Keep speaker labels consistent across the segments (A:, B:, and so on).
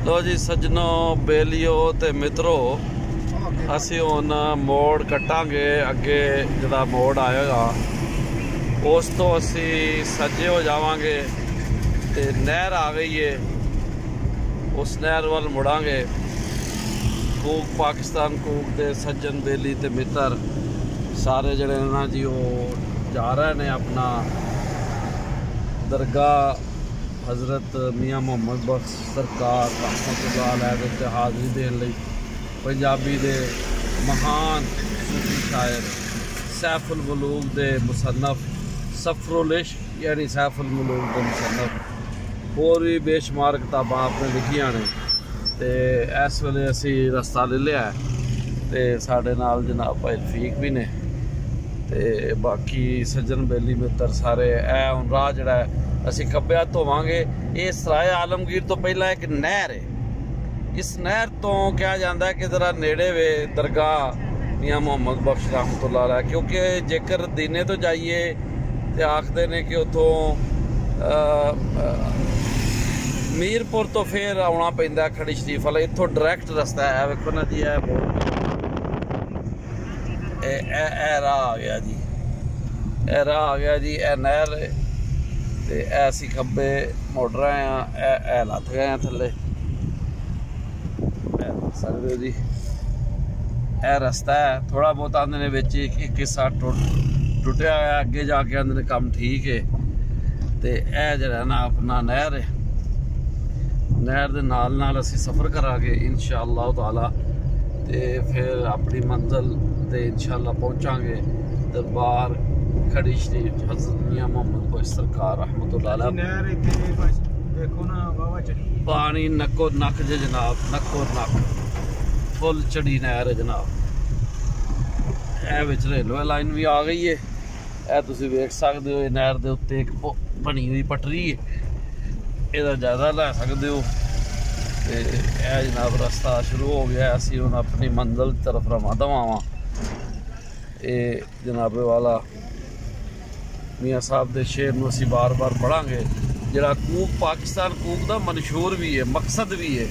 A: लो जी सज्जनों, बेलियो ते मित्रो, असी हुण मोड़ कट्टांगे। अगे जिहड़ा मोड़ आएगा उस तो असी सज्जे हो जावांगे ते नहर आ गई है, उस नहर वाल मुड़ांगे। कूक पाकिस्तान कूक दे सज्जन बेली ते मित्र सारे जड़े ना जी वो जा रहे ने अपना दरगाह हज़रत मियाँ मुहम्मद बख्श सरकार रहमतुल्लाह हाज़री देने लई। पंजाबी दे महान सूफी शायर सैफुल मलूक दे मुसन्नफ सफरुल इश्क यानी सैफुल मलूक दे मुसन्नफ होर भी बेशुमार किताबां आपने लिखियां ने। ते इस वेले असी रस्ता ले लिया ते साढ़े नाल जनाब भाई रफीक भी ने ते बाकी सज्जन बेली मित्र सारे। ए हुण राह जिहड़ा असी खब्बे हत्थ होवांगे। ये सराय आलमगीर तो पहला एक नहर है। इस नहर तो कहा जाता है कि जरा नेड़े वे दरगाह मियाँ मुहम्मद बख्श रहमतुल्लाह अलैह, क्योंकि जेकर दीने तो जाइए तो आखते ने कि उतों मीरपुर तो फिर आना पैंदा खड़ी शरीफ वाला। इत्थों डायरैक्ट रस्ता है। वेखो ना जी, ए राह आ गया जी, ए राह आ गया जी। ए नहर ते ऐसी खब्बे मुड़ रहे हैं। ए लथ गए हैं थले, सकते हो जी। ए रस्ता है थोड़ा बहुत आंदे ने विच एक हिस्सा टुटिया है, अगे जाके आंदे ने काम ठीक है। ते ए जिहड़ा ना अपना नहर है, नहर दे नाल नाल असी सफ़र करांगे इंशाअल्लाह ताला। ते फिर अपनी मंजिल ते इंशाअल्लाह पहुंचांगे दरबार खड़ी शरीफ हज़रत मियाँ मुहम्मद बख्श सरकार रहमतुल्लाह अलैह।
B: देखो ना बाबा चढ़ी
A: पानी नक्को नक जे जनाब, नक्को नक फुल चढ़ी नहर है जनाब। ए विच रेलवे लाइन भी आ गई है। ए तुसीं वेख सकदे हो, नहर दे उत्ते एक बनी हुई पटरी है, ਇਹਦਾ ज़्यादा लै सकते हो। तो यह जनाब रस्ता शुरू हो गया। असी हुण अपनी मंजिल की तरफ रवाना वा। ये जनाबे वाला मियाँ साहब के शेर में असी बार बार पढ़ांगे। जिहड़ा कूक पाकिस्तान कूक का मशहूर भी है, मकसद भी है,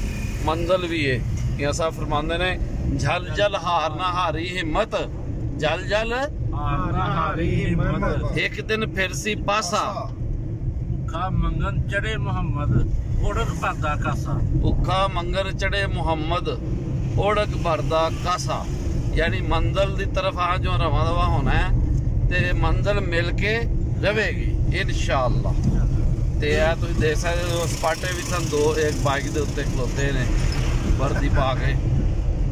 A: मंजिल भी है। मियाँ साहब फरमाते ने झल झल हार ना हारी हिम्मत, झल झल
B: हार ना हारी हिम्मत,
A: एक दिन फिर सी पासा,
B: भुखा मंगन चढ़े मोहम्मद ओढ़क भरदा कासा।
A: भुखा मंगन चढ़े मोहम्मद ओढ़क भरदा कासा, यानी मंजिल की तरफ आ जो रवा दवा होना है ते मंजिल मिल के रहेगी इंशाअल्लाह। ते तुम देख सकते हो सपाटे भी सन दो, एक बाइक के उत्ते खलोते ने वर्दी पा के।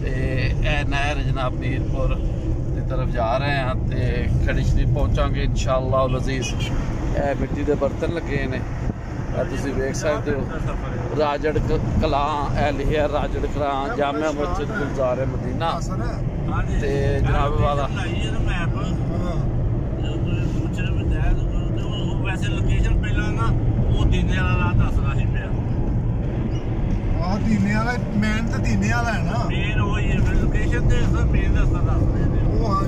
A: ए नहर जनाब मीरपुर की तरफ जा रहे हैं ते खड़ी शरीफ पहुँचांगे इंशाअल्लाह अज़ीज़। ए मिट्टी के बर्तन लगे ने, तुम वेख सकते हो। राजड़ कलां ए लिखा राजड़ कलां जामिया मस्जिद गुलजार मदीना ते जनाब वाला।
B: वैसे लोकेशन पहला ना वो दीने वाला दस रहा ही पे
C: दीने वाला मेन तो दीने वाला है ना,
B: मेन वही है। लोकेशन दे सर मेन दस रहा
C: वो हाँ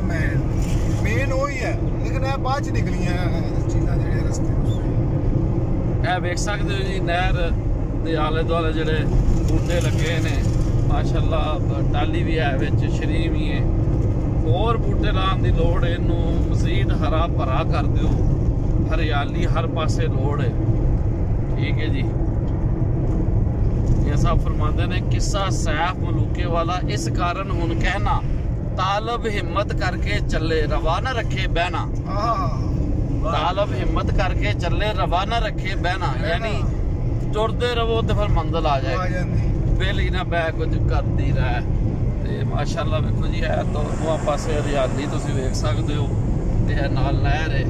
C: मेन वही है, लेकिन ये बाद च निकलियां चीज़ां जेहड़े रस्ते।
A: ए वेख सकते हो जी नहर दे आले दुआले जेहड़े बूटे लगे ने माशाअल्लाह। टाली भी है विच, छरी भी है। होर बूटे लाने की लोड़ है, इनू मजीद हरा भरा कर दिओ, हरियाली हर पासे लोड़ है। ठीक है जी। ये सब फरमाते ने किस्सा सैफ मलूके वाला, इस कारण हुन कहना तालब हिम्मत करके चले रवाना रखे बहना। तालब हिम्मत करके चले रवाना रखे बहना, यानी तुरते रहो तो फिर मंजिल आ जाए, बेली ना बै कुछ करती रहे। ते माशाअल्लाह वेखो जी है दोनों पासे हरियाली तुसीं वेख सकते हो ते नाल नहर है।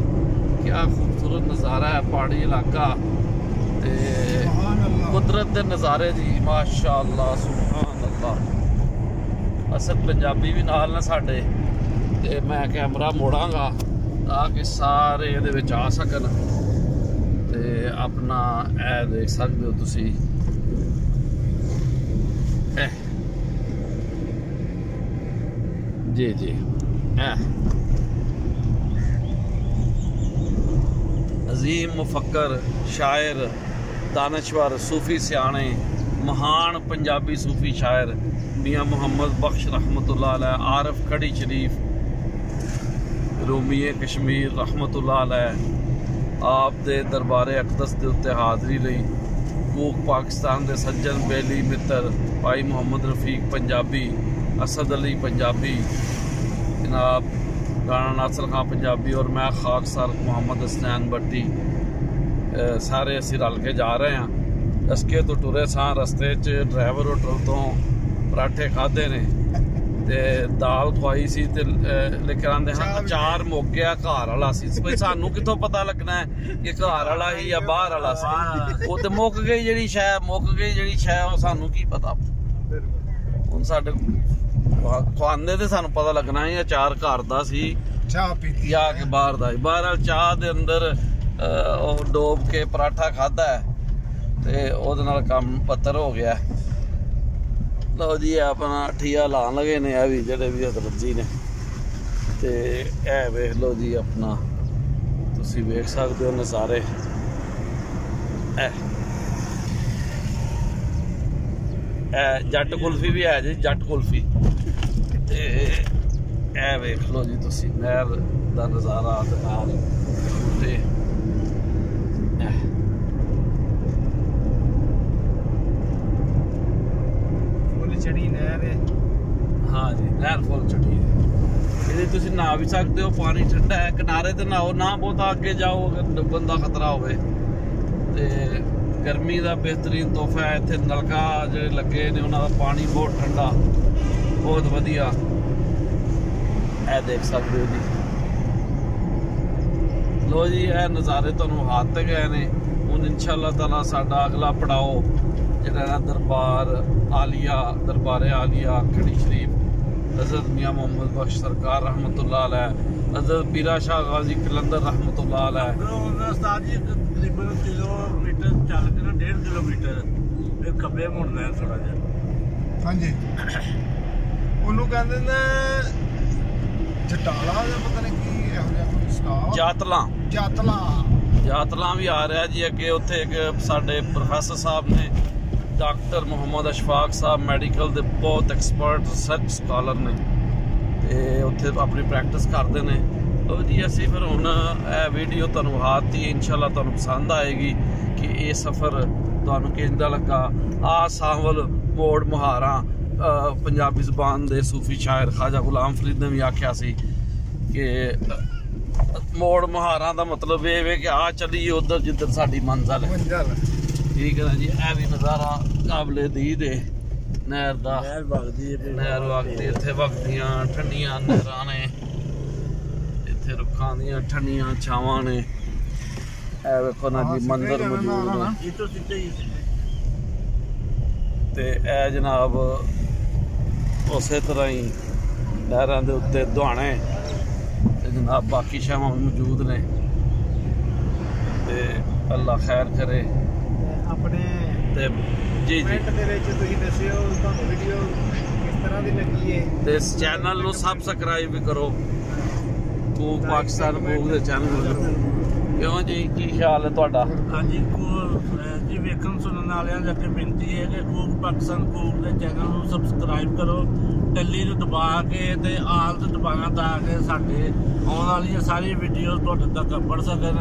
A: क्या खूबसूरत नज़ारा है, पहाड़ी इलाका ते कुदरत के नज़ारे जी माशाअल्लाह सुभान अल्लाह। असल पंजाबी भी नाल ना साडे ते मैं कैमरा मोड़ांगा ताकि सारे ये विच आ सकन ते अपना ए देख सकते हो तुसीं। जी जी अजीम मुफक्कर शायर दानश्वर सूफी सियाने महान पंजाबी सूफी शायर मियाँ मुहम्मद बख्श रहमतुल्लाह अलैह, आरिफ खड़ी शरीफ, रूमी कश्मीर रहमतुल्लाह अलैह आप दे दरबारे अकदस के उत्ते हाज़री लई कूक पाकिस्तान के सज्जन बेली मित्र भाई मुहम्मद रफीक पंजाबी, असद अली पंजाबी, जनाब राणा नासिर खां पंजाबी और मैं खाकसार मोहम्मद हसनैन भट्टी सारे असी रल के जा रहे हैं। दसके तो टुरे सां, रस्ते च ड्राइवर होटल तो पराठे खाधे ने ते दाल खुआई सी ते लेकर आंदे हाँ अचार मुक गया घर वाला सी। भाई सानू कितों पता लगना है कि घर वाला ही या बाहर वाला सी, वो तो मुक गई जिहड़ी शै, मुक गई जिहड़ी शै वो सानू की पता। हुण साडे खुआंदे ते सानू पता लगना है अचार घर दा सी
C: चाह पीती
A: या के बाहर दा। बाहर चाह दे अंदर डोब के पराठा खादा है ते ओहदे नाल काम पत्तर हो गया। लो जी अपना ठिया लान लगे ने भी जेडे भी हजरत जी ने ते ए वेख लो जी अपना तुसी वेख सकते हो नज़ारे। जट कुल्फी भी है जी, जट कुल्फी ते ए वेख लो जी तुसी नहर दा नज़ारा ते नाल बूटे।
C: चढ़ी नहर है,
A: हाँ जी नहर फुल चढ़ी है। ये तुसी नहा भी सकते हो, पानी ठंडा है, किनारे ते नहाओ ना बहुत आगे जाओ अगर डुब्बन का खतरा होवे ते गर्मी का बेहतरीन तोहफा है। इत्थे नलका जिहड़े लगे ने उन्हां दा पानी बहुत ठंडा, बहुत वधिया है, देख सकते हो जी। लो जी ये नज़ारे तुहानूं हाथ ते गए ने। हुण इंशाअल्लाह ताला साडा अगला पड़ाओ जिहड़ा ना दरबार आलिया, दरबारे आलिया खड़ी शरीफ, हज़रत मियाँ मुहम्मद बख्श सरकार रहमतुल्लाह अलैह, हज़रत पीरा शाह गाजी कलंदर रहमतुल्लाह अलैह।
B: उस्ताद जी तकरीबन किलोमीटर चल के ना 1.5 किलोमीटर फिर खब्बे मुड़ना है थोड़ा जिहा।
C: हाँ जी ਉਹਨੂੰ ਕਹਿੰਦੇ ਨੇ ਜਟਾਲਾ ਜਾਂ ਪਤਾ ਨਹੀਂ ਕੀ ਇਹੋ ਜਿਹਾ ਕੋਈ ਸਟਾਪ
A: ਜਾਤਲਾ ਜਾਤਲਾ ਵੀ ਆ ਰਿਹਾ ਜੀ ਅੱਗੇ। ਉੱਥੇ ਇੱਕ ਸਾਡੇ ਪ੍ਰੋਫੈਸਰ ਸਾਹਿਬ ਨੇ डॉक्टर मुहम्मद अशफाक साहब मैडिकल के बहुत एक्सपर्ट रिसर्च स्कॉलर ने ते उत्थे अपनी प्रैक्टिस करते हैं। तो जी असी फिर हुण वीडियो तुहानूं हाथी इंशाअल्लाह तुहानूं पसंद आएगी कि ये सफ़र तुहानूं किंदा लगा। सावल मोड़ मुहारा पंजाबी ज़बान के सूफी शायर ख्वाजा गुलाम फरीद ने भी आख्या सी कि मोड़ मुहारा का मतलब ये कि आ चलीए उधर जिधर साडी मंजिल है। ठीक है ना जी। यह भी नज़ारा काबले दीद है नहर दा, नहर वगदी इत्थे वगदियां ठंडियां नहरां ने, इत्थे रुखां दियां ठंडियां छावां ने। ए वेखो ना जी मंजर मौजूद है ते ए जनाब उस तरह ही नहरां दे उत्ते दुहाने ते जनाब बाकी छावां मौजूद ने ते अल्लाह खैर करे।
C: अपने
A: जी
C: कमेंट दे विच तुसीं दस्सिओ तुहानूं वीडियो किस तरह दी लगी है
A: ते इस चैनल नूं सबसक्राइब भी करो, कूक पाकिस्तान कूक दे चैनल नूं। क्यों जी की ख्याल है तुहाडा?
B: हाँ जी जी वेखण सुनने वालियां दी अगे बेनती है कि कूक पाकिस्तान कूक दे चैनल नूं सबसक्राइब करो, टल्ली नूं दबा के ते आल ते दबाना ताकि साडे आउण वाली सारी वीडियो तुहाडे तक पढ़ सकन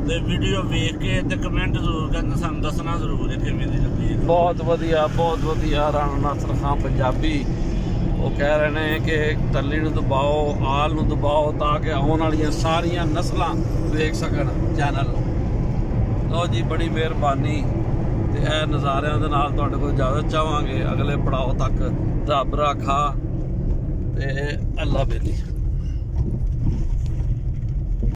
B: ते वीडियो वेख के ते कमेंट जरूर करना, सानूं दसना जरूर है किवें दी लगी।
A: बहुत वधिया राणा नासिर खां पंजाबी वो कह रहे हैं कि टल्ली नूं दबाओ, आल नूं दबाओ ताकि आउण वालियां सारियां नस्लां वेख सकन चैनल। लो जी बड़ी मेहरबानी ते ए नज़ारियां दे नाल तुहाडे कोल इजाजत चाहांगे। अगले पड़ाव तक रब राखा ते अल्लाह बेली।